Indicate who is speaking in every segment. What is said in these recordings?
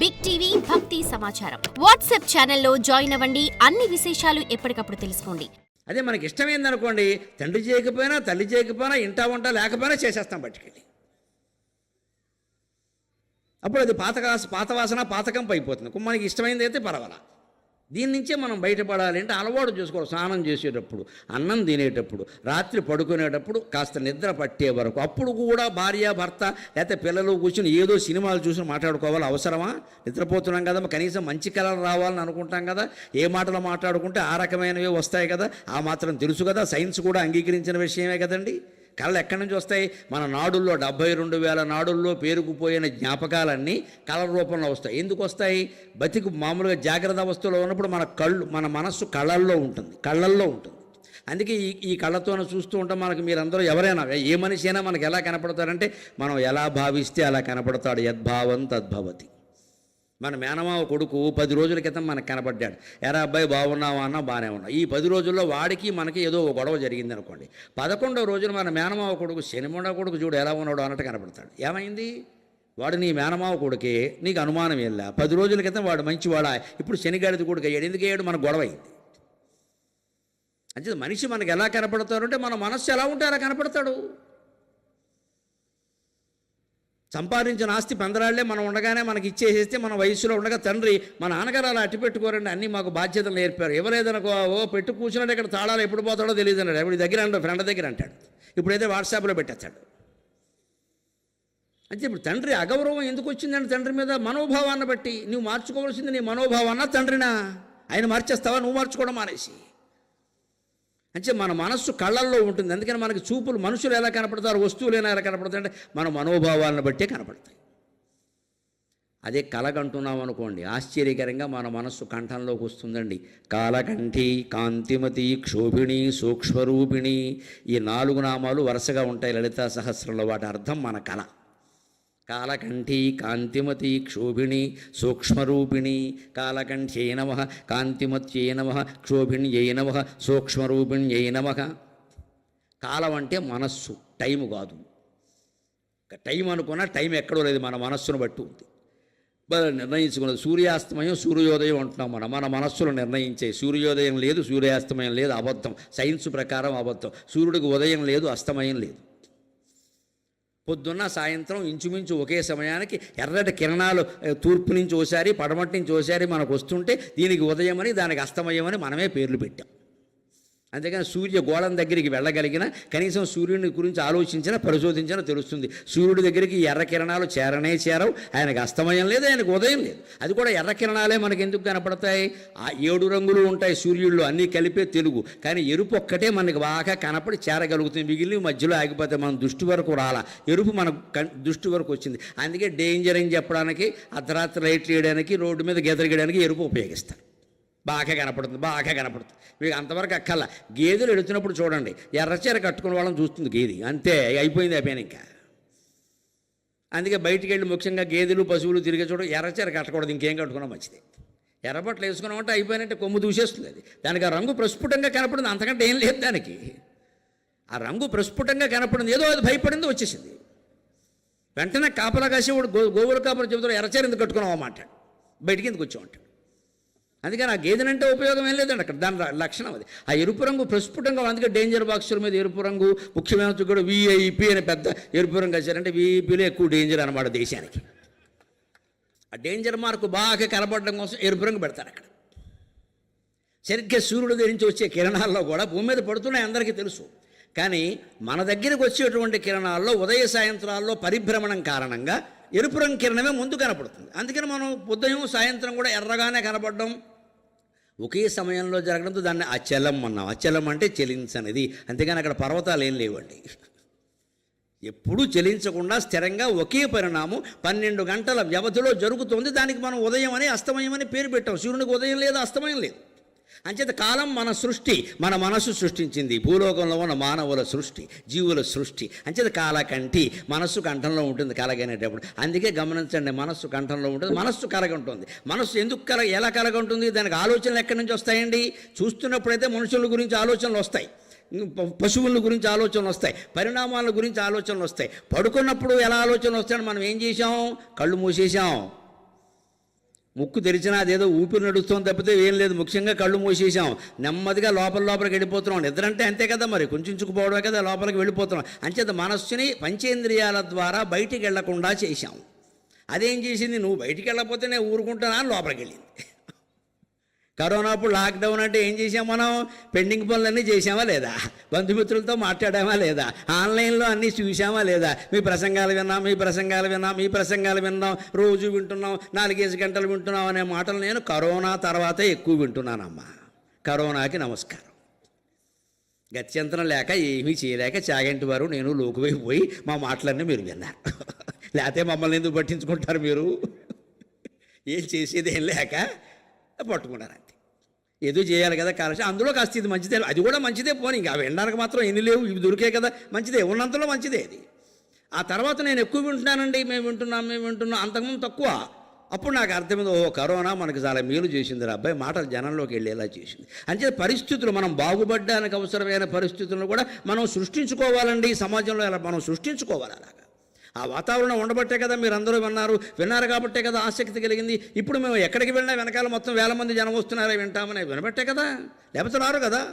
Speaker 1: Big TV భక్తి సమాచారం WhatsApp ఛానల్లో జాయిన్ అవ్వండి. అన్ని విశేషాలు ఎప్పటికప్పుడు తెలుసుకోండి.
Speaker 2: అదే మనకి ఇష్టమైందనుకోండి, తండ్రి చేయకపోయినా తల్లి చేయకపోయినా ఇంటా వంట లేకపోయినా చేసేస్తాం పట్టుకెళ్ళి. అప్పుడు అది పాత వాసన పాతకంపు అయిపోతుంది. మనకి ఇష్టమైంది అయితే పర్వాలా. దీని నుంచే మనం బయటపడాలి అంటే అలవాటు చేసుకోవాలి. స్నానం చేసేటప్పుడు, అన్నం తినేటప్పుడు, రాత్రి పడుకునేటప్పుడు, కాస్త నిద్ర పట్టే వరకు, అప్పుడు కూడా భార్య భర్త లేకపోతే పిల్లలు కూర్చుని ఏదో సినిమాలు చూసి మాట్లాడుకోవాలి. అవసరమా? నిద్రపోతున్నాం కదా, కనీసం మంచి కలర్ రావాలని అనుకుంటాం కదా, ఏ మాటలు మాట్లాడుకుంటే ఆ రకమైనవి వస్తాయి కదా, ఆ మాత్రం తెలుసు కదా, సైన్స్ కూడా అంగీకరించిన విషయమే కదండి. కళలు ఎక్కడి నుంచి వస్తాయి? మన నాడుల్లో 72,000 నాడుల్లో పేరుకుపోయిన జ్ఞాపకాలన్నీ కళల రూపంలో వస్తాయి. ఎందుకు వస్తాయి? బతికి మామూలుగా జాగ్రత్త అవస్థలో ఉన్నప్పుడు మన మనస్సు కళ్ళల్లో ఉంటుంది. అందుకే ఈ కళ్ళతోనే చూస్తూ ఉంటాం. మనకు మీరందరూ ఎవరైనా ఏ మనిషి అయినా మనకు ఎలా కనపడతారంటే మనం ఎలా భావిస్తే అలా కనపడతాడు. యద్భావం తద్భవతి. మన మేనమావ కొడుకు 10 రోజుల క్రితం మనకు కనపడ్డాడు. ఎరా అబ్బాయి బాగున్నావా అన్నా బాగానే ఉన్నావు. ఈ 10 రోజుల్లో వాడికి మనకి ఏదో ఒక గొడవ జరిగింది అనుకోండి. 11వ రోజున మన మేనమావ కొడుకు శనిమొండ కొడుకు చూడు ఎలా ఉన్నాడు అన్నట్టు కనపడతాడు. ఏమైంది? వాడు నీ మేనమావ కొడుకే, నీకు అనుమానం వెళ్ళా. 10 రోజుల క్రితం వాడు మంచివాడా, ఇప్పుడు శనిగాడిది కొడుకు అయ్యాడు. ఎందుకు అయ్యాడు? మన గొడవ అయింది. అంటే మనిషి మనకు ఎలా కనపడతాడు అంటే మన మనస్సు ఎలా ఉంటే అలా కనపడతాడు. సంపాదించిన ఆస్తి పందరాళ్లే మనం ఉండగానే మనకి ఇచ్చేసేస్తే, మన వయసులో ఉండగా తండ్రి మా నాన్నగారు అలా అట్టి పెట్టుకోరండి, అన్నీ మాకు బాధ్యతలు నేర్పారు. ఎవరేదనుకో పెట్టు కూర్చున్నాడు, ఇక్కడ తాళాలు ఎప్పుడు పోతాడో తెలియదు అన్నాడు. ఎవరి దగ్గర అంటాడు, ఫ్రెండ్ దగ్గర అంటాడు. ఇప్పుడైతే వాట్సాప్లో పెట్టేస్తాడు. అంటే ఇప్పుడు తండ్రి అగౌరవం ఎందుకు వచ్చిందంటే తండ్రి మీద మనోభావాన్ని బట్టి. నువ్వు మార్చుకోవాల్సింది నీ మనోభావాన్నా తండ్రినా? ఆయన మార్చేస్తావా నువ్వు మార్చుకోవడం మానేసి? అంటే మన మనస్సు కళ్ళల్లో ఉంటుంది. అందుకని మనకి చూపులు, మనుషులు ఎలా కనపడతారు, వస్తువులు ఎలా కనపడతాయి అంటే మన మనోభావాలను బట్టే కనపడతాయి. అదే కలగంటున్నాం అనుకోండి, ఆశ్చర్యకరంగా మన మనస్సు కంఠంలోకి వస్తుందండి. కాలకంఠి, కాంతిమతి, క్షోభిణి, సూక్ష్మరూపిణి, ఈ 4 నామాలు వరుసగా ఉంటాయి లలితా సహస్రంలో. వాటి అర్థం మన కళ. కాలకంఠి, కాంతిమతి, క్షోభిణి, సూక్ష్మరూపిణి. కాలకంఠ్యై నమః, కాంతిమత్యై నమః, క్షోభిణ్యై నమః, సూక్ష్మరూపిణ్యై నమః. కాలం అంటే మనస్సు, టైము కాదు. టైం అనుకున్నా టైం ఎక్కడో లేదు, మన మనస్సును బట్టి ఉంది. నిర్ణయించుకున్నది సూర్యాస్తమయం, సూర్యోదయం అంటున్నాం. మన మనస్సులో నిర్ణయించే సూర్యోదయం లేదు, సూర్యాస్తమయం లేదు, అబద్ధం. సైన్స్ ప్రకారం అబద్ధం. సూర్యుడికి ఉదయం లేదు, అస్తమయం లేదు. పొద్దున్న సాయంత్రం ఇంచుమించు ఒకే సమయానికి ఎర్రటి కిరణాలు తూర్పు నుంచి ఓసారి, పడమటి నుంచి ఓసారి మనకు వస్తుంటే దీనికి ఉదయం అని, దానికి అస్తమయం అని మనమే పేర్లు పెట్టాం. అంతేకాని సూర్య గోళం దగ్గరికి వెళ్ళగలిగిన, కనీసం సూర్యుని గురించి ఆలోచించినా పరిశోధించినా తెలుస్తుంది. సూర్యుడి దగ్గరికి ఎర్ర కిరణాలు చేరవు. ఆయనకు అస్తమయం లేదు, ఆయనకు ఉదయం లేదు. అది కూడా ఎర్ర కిరణాలే మనకు ఎందుకు కనపడతాయి? ఆ 7 రంగులు ఉంటాయి సూర్యుల్లో, అన్నీ కలిపే తెలుగు. కానీ ఎరుపు ఒక్కటే మనకు బాగా కనపడి చేరగలుగుతుంది. మిగిలిన మధ్యలో ఆగిపోతే మన దృష్టి వరకు రాలా. ఎరుపు మన దృష్టి వరకు వచ్చింది. అందుకే డేంజర్ అని చెప్పడానికి, అర్ధరాత్రి లైట్లు వేయడానికి, రోడ్డు మీద గీతలు ఎరుపు ఉపయోగిస్తారు. బాగా కనపడుతుంది. మీకు అంతవరకు అక్కల్లా. గేదెలు ఎడుతున్నప్పుడు చూడండి, ఎర్రచీర కట్టుకున్న వాళ్ళని చూస్తుంది గేది. అంతే, అయిపోయింది ఇంకా. అందుకే బయటికి వెళ్ళి ముఖ్యంగా గేదెలు పశువులు తిరిగే చూడ ఎర్రచీర కట్టకూడదు, ఇంకేం కట్టుకున్నా మంచిది. ఎర్రబట్టలు వేసుకున్నామంటే అయిపోయినట్టే కొమ్ము దూసేస్తుంది అది. దానికి ఆ రంగు ప్రస్ఫుటంగా కనపడింది, అంతకంటే ఏం లేదు దానికి. ఆ రంగు ప్రస్ఫుటంగా కనపడింది, ఏదో అది భయపడింది, వచ్చేసింది. వెంటనే కాపలా కాసేవాడు గోవుల కాపలా చెబుతాడు, ఎర్రచీర ఎందుకు కట్టుకున్నావు అన్నమాట, బయటికి ఎందుకు వచ్చామంటాడు. అందుకని ఆ గేదెనంటే ఉపయోగం ఏం లేదండి అక్కడ. దాని లక్షణం అది. ఆ ఎరుపు రంగు ప్రస్ఫుటంగా, అందుకే డేంజర్ బాక్సుల మీద ఎరుపు రంగు, ముఖ్యమైన కూడా VIP అని పెద్ద ఎరుపు రంగు వచ్చారంటే VIPలో ఎక్కువ డేంజర్ అనమాట దేశానికి. ఆ డేంజర్ మార్కు బాగా కనపడడం కోసం ఎరుపు రంగు పెడతారు అక్కడ. సరిగ్గా సూర్యుడి దగ్గర నుంచి వచ్చే కిరణాల్లో కూడా భూమి మీద పడుతున్నాయి, అందరికీ తెలుసు. కానీ మన దగ్గరికి వచ్చేటువంటి కిరణాల్లో ఉదయ సాయంత్రాల్లో పరిభ్రమణం కారణంగా ఎరుపు రంగు కిరణమే ముందు కనపడుతుంది. అందుకని మనం ఉదయం సాయంత్రం కూడా ఎర్రగానే కనపడడం, ఒకే సమయంలో జరగడంతో దాన్ని అచలం అన్నాం. అచలం అంటే చలించనిది. అంతేగాని అక్కడ పర్వతాలు ఏం లేవండి. ఎప్పుడూ చలించకుండా స్థిరంగా ఒకే పరిణామం 12 గంటల వ్యవధిలో జరుగుతుంది. దానికి మనం ఉదయం అని అస్తమయం అని పేరు పెట్టాం. సూర్యునికి ఉదయం లేదు, అస్తమయం లేదు. అంచేత కాలం మన సృష్టి, మన మనస్సు సృష్టించింది. భూలోకంలో ఉన్న మానవుల సృష్టి, జీవుల సృష్టి. అంచేత కాలకంటి, మనస్సు కంఠంలో ఉంటుంది కలగనేటప్పుడు. అందుకే గమనించండి, మనస్సు కంఠంలో ఉంటుంది, మనస్సు కలగంటుంది. మనస్సు ఎందుకు ఎలా కలగంటుంది? దానికి ఆలోచనలు ఎక్కడి నుంచి వస్తాయండి? చూస్తున్నప్పుడైతే మనుషుల గురించి ఆలోచనలు వస్తాయి, పశువుల గురించి ఆలోచనలు వస్తాయి, పరిణామాల గురించి ఆలోచనలు వస్తాయి. పడుకున్నప్పుడు ఎలా ఆలోచనలు వస్తాయని మనం ఏం చేసాం? కళ్ళు మూసేసాం. ముక్కు తెరిచినా అదేదో ఊపిరి నడుస్తుంది తప్పితే ఏం లేదు. ముఖ్యంగా కళ్ళు మూసేసాం, నెమ్మదిగా లోపలికి వెళ్ళిపోతున్నాం. నిద్రంటే అంతే కదా మరి, కుంచుకుపోవడమే కదా, లోపలికి వెళ్ళిపోతున్నాం. అంచేత మనస్సుని పంచేంద్రియాల ద్వారా బయటికి వెళ్లకుండా చేశాం. అదేం చేసింది, నువ్వు బయటికి వెళ్ళకపోతే నేను ఊరుకుంటానా అని లోపలికి వెళ్ళింది. కరోనా అప్పుడు లాక్డౌన్ అంటే ఏం చేసాం మనం, పెండింగ్ పనులన్నీ చేసామా లేదా, బంధుమిత్రులతో మాట్లాడామా లేదా, ఆన్లైన్లో అన్నీ చూసామా లేదా, మీ ప్రసంగాలు విన్నాం, రోజు వింటున్నాం, 4-5 గంటలు వింటున్నాం అనే మాటలు నేను కరోనా తర్వాతే ఎక్కువ వింటున్నానమ్మా. కరోనాకి నమస్కారం. గత్యంతరం లేక ఏమీ చేయలేక చాగంటి వారు నేను లోకువైపు పోయి మా మాటలన్నీ మీరు విన్నారు. లేకపోతే మమ్మల్ని ఎందుకు పట్టించుకుంటారు మీరు, ఏం చేసేది ఏం లేక పట్టుకున్నారు అంతే. ఏదో చేయాలి కదా కాలక్షేపం, అందులో కాస్త ఇది మంచిదే, అది కూడా మంచిదే. పోనీ ఇంకా వినడానికి మాత్రం ఎన్ని లేవు, ఇవి దొరికే కదా, మంచిదే, ఉన్నంతలో మంచిదే అది. ఆ తర్వాత నేను ఎక్కువ వింటున్నానండి, మేము వింటున్నాం, అంతకుముందు తక్కువ. అప్పుడు నాకు అర్థమైంది, ఓహో కరోనా మనకు చాలా మేలు చేసింది రా అబ్బాయి, మాటలు జనంలోకి వెళ్ళేలా చేసింది. అంటే పరిస్థితులు, మనం బాగుపడడానికి అవసరమైన పరిస్థితులను కూడా మనం సృష్టించుకోవాలండి. సమాజంలో ఎలా మనం సృష్టించుకోవాలి, అలాగా ఆ వాతావరణం ఉండబట్టే కదా మీరు అందరూ విన్నారు కాబట్టే కదా ఆసక్తి కలిగింది. ఇప్పుడు మేము ఎక్కడికి వెళ్ళినా వెనకాల మొత్తం 1000 మంది జనం వస్తున్నారే వింటామని వినబట్టే కదా, లేకపోతే రారు కదా.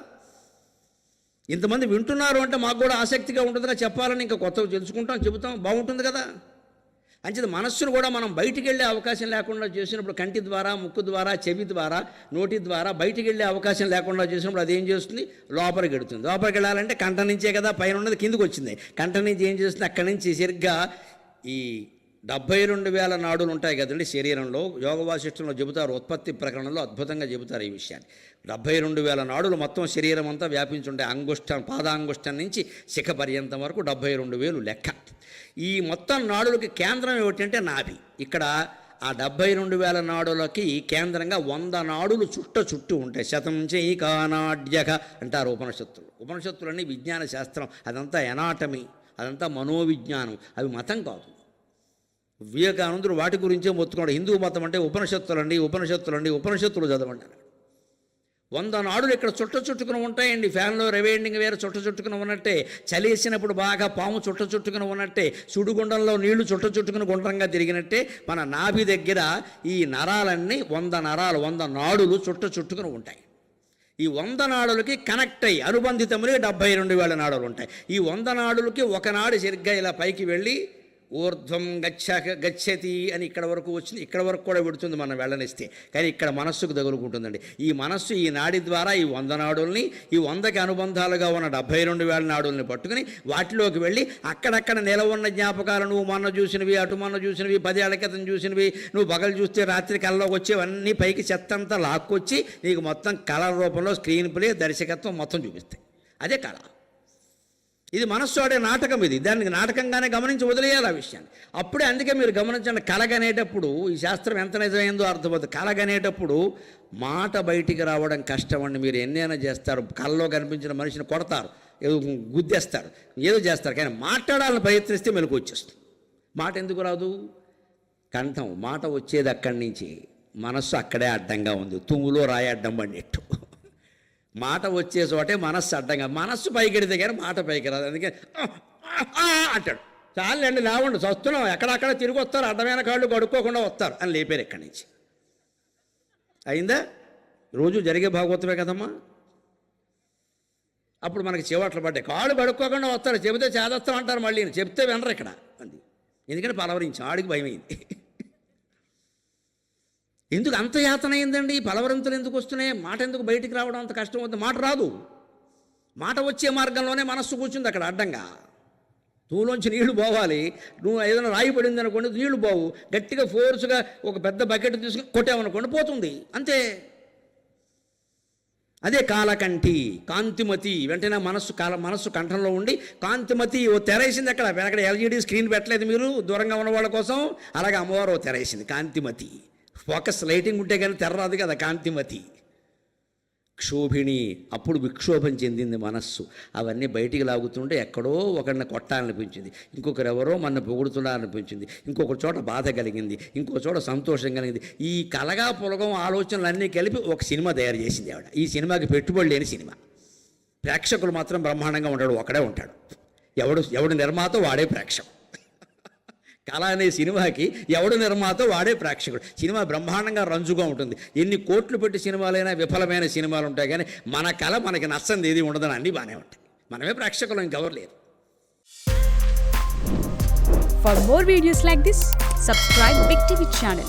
Speaker 2: ఇంతమంది వింటున్నారు అంటే మాకు కూడా ఆసక్తిగా ఉంటుందిగా, చెప్పాలని ఇంకా కొత్తగా తెలుసుకుంటాం, చెబుతాం, బాగుంటుంది కదా. అంచేది మనస్సును కూడా మనం బయటికి వెళ్ళే అవకాశం లేకుండా చేసినప్పుడు, కంటి ద్వారా, ముక్కు ద్వారా, చెవి ద్వారా, నోటి ద్వారా బయటికి వెళ్ళే అవకాశం లేకుండా చేసినప్పుడు అదేం చేస్తుంది, లోపలికి వెళుతుంది. లోపలికి వెళ్ళాలంటే కంఠ నుంచే కదా, పైన ఉన్నది కిందకు వచ్చింది. కంఠ నుంచి ఏం చేస్తుంది, అక్కడి నుంచి సరిగ్గా ఈ 72,000 నాడులు ఉంటాయి కదండి శరీరంలో. యోగ వాసిష్టంలో చెబుతారు, ఉత్పత్తి ప్రకరణలో అద్భుతంగా చెబుతారు ఈ విషయాన్ని. 72,000 నాడులు మొత్తం శరీరం అంతా వ్యాపించుంటాయి. పాదాంగుష్టం నుంచి శిఖ పర్యంతం వరకు 72,000 లెక్క. ఈ మొత్తం నాడులకి కేంద్రం ఏమిటంటే నాభి. ఇక్కడ ఆ 72,000 నాడులకి కేంద్రంగా 100 నాడులు చుట్టూ ఉంటాయి. శతం చైకానాడ్యక అంటారు ఉపనిషత్తులు. ఉపనిషత్తులన్నీ విజ్ఞాన శాస్త్రం, అదంతా ఎనాటమీ, అదంతా మనోవిజ్ఞానం, అవి మతం కాదు. వివేకానందుడు వాటి గురించే మొత్తుకున్నాడు. హిందూ మతం అంటే ఉపనిషత్తులు చదవండి. 100 నాడులు ఇక్కడ చుట్టుకుని ఉంటాయండి. ఫ్యాన్లో రివైండింగ్ వేరే చుట్టుకుని ఉన్నట్టే, చలేసినప్పుడు బాగా పాము చుట్టుకుని ఉన్నట్టే, సుడిగుండంలో నీళ్లు చుట్టుకుని గుండ్రంగా తిరిగినట్టే మన నాభి దగ్గర ఈ నరాలన్నీ 100 నాడులు చుట్టుకుని ఉంటాయి. ఈ 100 నాడులకి కనెక్ట్ అయ్యి అనుబంధితములే 72,000 నాడులు ఉంటాయి. ఈ 100 నాడులకి ఒక నాడు సరిగ్గా ఇలా పైకి వెళ్ళి ఊర్ధ్వం గచ్చతి అని ఇక్కడ వరకు వచ్చింది. ఇక్కడ వరకు కూడా పెడుతుంది మనం వెళ్ళనిస్తే, కానీ ఇక్కడ మనస్సుకు తగులుకుంటుందండి. ఈ మనస్సు ఈ నాడి ద్వారా ఈ 100 నాడుల్ని, ఈ 100కి అనుబంధాలుగా ఉన్న 72,000 నాడుల్ని పట్టుకుని వాటిలోకి వెళ్ళి అక్కడక్కడ నిలవున్న జ్ఞాపకాలు, నువ్వు మొన్న చూసినవి, అటు మొన్న చూసినవి, 10 ఏళ్ల క్రితం చూసినవి, నువ్వు పగలు చూస్తే రాత్రి కళ్ళలోకి వచ్చేవన్నీ పైకి చెత్తంతా లాక్కొచ్చి నీకు మొత్తం కళల రూపంలో స్క్రీన్ ప్లే, దర్శకత్వం మొత్తం చూపిస్తాయి. అదే కళ. ఇది మనస్సు ఆడే నాటకం. ఇది దానికి నాటకంగానే గమనించి వదిలేయాలి ఆ విషయాన్ని. అప్పుడే అందుకే మీరు గమనించండి, కలగనేటప్పుడు ఈ శాస్త్రం ఎంత నిజమైందో అర్థమవుతుంది. కలగనేటప్పుడు మాట బయటికి రావడం కష్టం అండి. మీరు ఎన్నైనా చేస్తారు, కళ్ళలో కనిపించిన మనిషిని కొడతారు, ఏదో గుద్దేస్తారు, ఏదో చేస్తారు, కానీ మాట్లాడాలని ప్రయత్నిస్తే మెలకు వచ్చేస్తుంది. మాట ఎందుకు రాదు, కంఠం. మాట వచ్చేది అక్కడి నుంచి, మనస్సు అక్కడే అడ్డంగా ఉంది, తుమ్ములో రాయి అడ్డం పడినట్టు. మాట వచ్చే చోటే మనస్సు అడ్డంగా, మనస్సు పైకెడితే కానీ మాట పైకి రాదు. అందుకే అంటాడు, చాలండి లేవండి చస్తున్నాం, ఎక్కడక్కడ తిరిగి వస్తారు, అడ్డమైన కాళ్ళు కడుక్కోకుండా వస్తారు అని లేపారు ఇక్కడి నుంచి. అయిందా? రోజు జరిగే భాగవతమే కదమ్మా. అప్పుడు మనకి చివాట్లు పడ్డాయి, కాళ్ళు కడుక్కోకుండా వస్తారు, చెబితే చేదస్తాం అంటారు, మళ్ళీ చెప్తే వినరు ఇక్కడ అంది. ఎందుకంటే పలవరించాం, ఆడికి భయమైంది. ఎందుకు అంత యాతన అయిందండి? పలవరింతలు ఎందుకు వస్తున్నాయి? మాట ఎందుకు బయటికి రావడం అంత కష్టం అవుతుంది? మాట రాదు. మాట వచ్చే మార్గంలోనే మనస్సు కూర్చుంది అక్కడ అడ్డంగా. తూలోంచి నీళ్లు పోవాలి, నువ్వు ఏదైనా రాయి పడింది అనుకోండి, నీళ్లు పోవు, గట్టిగా ఫోర్స్గా ఒక పెద్ద బకెట్ తీసుకుని కొట్టామనుకోండి పోతుంది, అంతే. అదే కాలకంఠి, కాంతిమతి. వెంటనే మనస్సు కంఠంలో ఉండి కాంతిమతి ఓ తెరేసింది. అక్కడ ఎల్ఈడి స్క్రీన్ పెట్టలేదు మీరు దూరంగా ఉన్న వాళ్ళ కోసం, అలాగే అమ్మవారు ఓ తెరేసింది, కాంతిమతి. ఫోకస్ లైటింగ్ ఉంటే కానీ తెర్రాదు కదా, కాంతిమతి. క్షోభిణి, అప్పుడు విక్షోభం చెందింది మనస్సు. అవన్నీ బయటికి లాగుతుంటే ఎక్కడో ఒకరిని కొట్టాలనిపించింది, ఇంకొకరు ఎవరో మన పొగుడుతున్నారనిపించింది, ఇంకొక చోట బాధ కలిగింది, ఇంకొక చోట సంతోషం కలిగింది. ఈ కలగా పొలగం ఆలోచనలన్నీ కలిపి ఒక సినిమా తయారు చేసింది ఆవిడ. ఈ సినిమాకి పెట్టుబడి లేని సినిమా. ప్రేక్షకులు మాత్రం బ్రహ్మాండంగా ఉంటాడు, ఒకడే ఉంటాడు. ఎవడు నిర్మాత వాడే ప్రేక్షకుడు. కళ అనే సినిమాకి ఎవడు నిర్మాత వాడే ప్రేక్షకుడు. సినిమా బ్రహ్మాండంగా రంజుగా ఉంటుంది. ఎన్ని కోట్లు పెట్టి సినిమాలైనా విఫలమైన సినిమాలు ఉంటాయి, కానీ మన కళ మనకి నచ్చంది ఏది ఉండదని అన్నీ బాగానే ఉంటాయి. మనమే ప్రేక్షకులు, ఇంకెవరు లేరు.
Speaker 3: For more videos like this, subscribe Big TV channel.